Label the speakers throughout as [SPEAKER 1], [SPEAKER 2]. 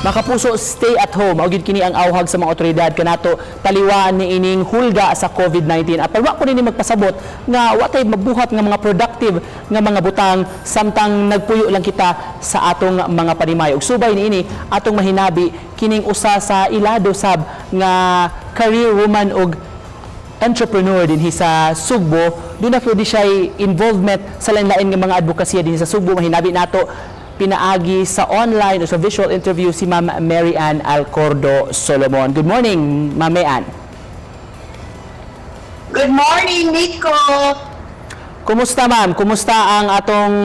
[SPEAKER 1] Makapuso, stay at home. Maugid kini ang awhag sa mga otoridad kanato taliwaan ni ining hulga sa COVID-19. At wa ko nini magpasabot nga watay magbuhat nga mga productive nga mga butang samtang nagpuyo lang kita sa atong mga panimay. Ug subay niini atong mahinabi kining usa sa ilado sab nga career woman og entrepreneur dinhi sa Sugbo. Doon na di siya involvement sa lain-lain nga mga advokasya dinhi sa Sugbo. Mahinabi nato pinaagi sa online o sa visual interview si Ma'am Mary Ann Alcordo Solomon. Good morning, Ma'am Mary Ann.
[SPEAKER 2] Good morning, Nico.
[SPEAKER 1] Kumusta, ma'am? Kumusta ang atong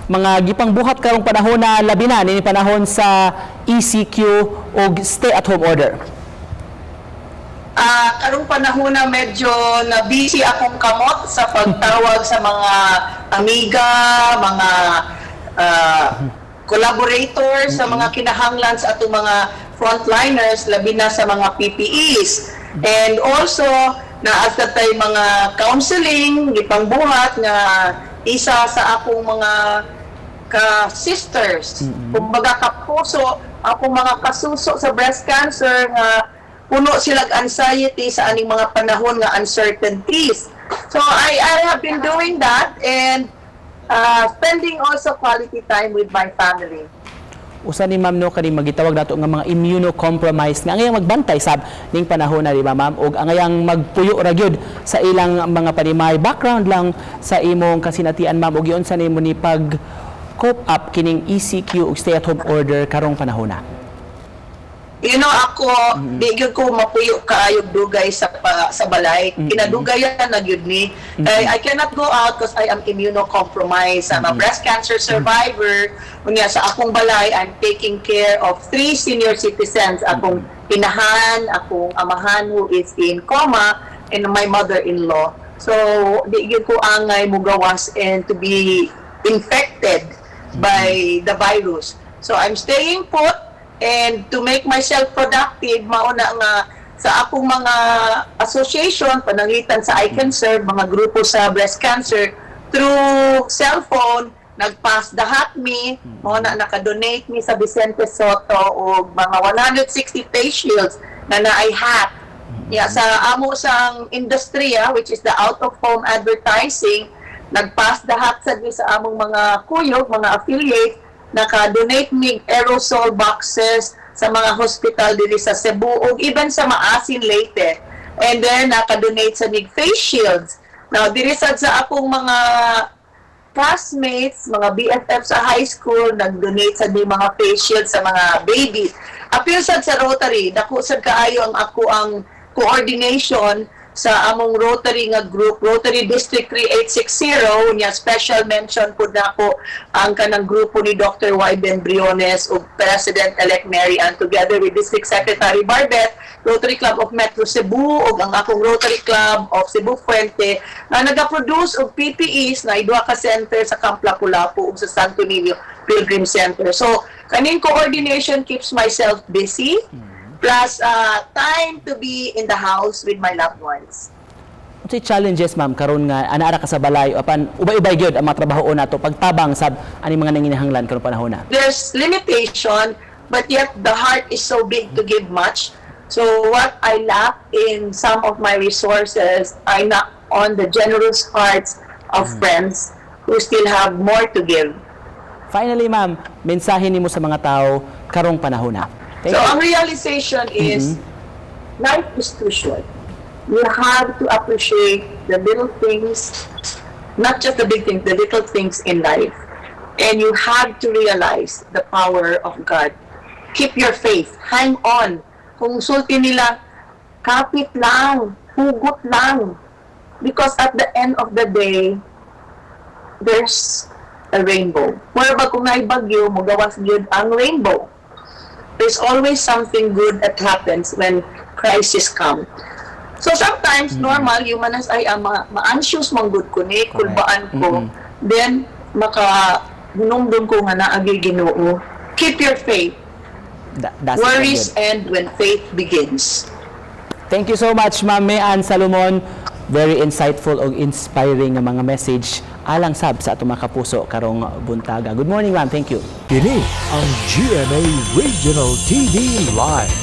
[SPEAKER 1] mga gipang buhat karong panahon na labi na ni panahon sa ECQ o stay-at-home order?
[SPEAKER 2] Karong panahon na medyo na busy akong kamot sa pagtawag sa mga amiga, mga collaborators, sa mga kinahanglan sa atong mga frontliners, labi na sa mga PPEs. And also, naasa tay mga counseling, gipangbuhat nga isa sa akong mga ka-sisters. Kumbaga kapuso, akong mga kasuso sa breast cancer nga puno silang anxiety sa aning mga panahon nga uncertainties. So I have been doing that and spending also quality time with my family.
[SPEAKER 1] Usa ni ma'am no kani magitawag nato nga mga immunocompromised nga angayang magbantay sab ning panahon na di ba ma'am og angayang magpuyo ra gyud sa ilang mga panimay. Background lang sa imong kasinatian ma'am og giunsa nimo ni pag cope up kining ECQ ug stay at home order karong panahon na.
[SPEAKER 2] You know, ako, di gyud ko mapuyo kaayog dugay sa balay. Kinadugayan na gyud ni. I cannot go out because I am immunocompromised. I'm a breast cancer survivor. Unya sa akong balay, I'm taking care of 3 senior citizens. Akong inahan, akong amahan who is in coma, and my mother-in-law. So, di gyud ko angay mugawas and to be infected by the virus. So, I'm staying put. And to make myself productive, mauna nga sa akong mga association, panangitan sa I Can Serve, mga grupo sa breast cancer, through cellphone, nag-pass the hat me, mauna naka-donate me sa Vicente Soto o mga 160 face shields na naay hat. Yeah, sa amo sang industriya, which is the out-of-home advertising, nag-pass the hat sa among mga kuyog, mga affiliates, naka-donate mig aerosol boxes sa mga hospital dili sa Cebu o even sa Maasin Leyte. And then naka-donate sa mig face shields. Now diri sad sa akong mga classmates, mga BFF sa high school, nag-donate sa mig mga face shields sa mga babies. Apil sad sa Rotary, dako sad kaayo ang ako ang coordination sa among Rotary nga group, Rotary District 3860, niya special mention po na ako ang kanang grupo ni Dr. Wyben Briones o President-elect Mary Ann together with District Secretary Barbet, Rotary Club of Metro Cebu o ang akong Rotary Club of Cebu Fuente na nagaproduce og PPEs na idua ka center sa Camp Lapu-Lapu o sa Santo Niño Pilgrim Center. So, kaning coordination keeps myself busy. Plus, time to be in the house with my loved ones.
[SPEAKER 1] Unsay challenges ma'am karon nga anara ka sa balay apan ubay-ubay gyud ang mga trabaho nato pagtabang sab ani mga nanginahanglan karong panahon na?
[SPEAKER 2] There's limitation, but yet the heart is so big to give much. So what I lack in some of my resources, I knock on the generous hearts of friends who still have more to give.
[SPEAKER 1] Finally ma'am, mensahe nimo sa mga tao karong panahon na.
[SPEAKER 2] So, ang realization is, life is too short. You have to appreciate the little things, not just the big things, the little things in life. And you have to realize the power of God. Keep your faith. Hang on. Kung sulti nila, kapit lang, hugot lang. Because at the end of the day, there's a rainbow. Mura ba kung naibagyo, magawas yun ang rainbow. There's always something good that happens when crisis come. So sometimes, normal, human as I am, ma-anxious mong good ko ni, kulbaan ko, then, maka-hunungdong ko nga naagi Ginoo. Keep your faith. Worries end when faith begins.
[SPEAKER 1] Thank you so much, Ma'am Mary Ann Solomon. Very insightful o inspiring nga mga message alang sab sa atong mga kapuso karong buntaga. Good morning, ma'am. Thank you.
[SPEAKER 3] Kini ang GMA Regional TV Live.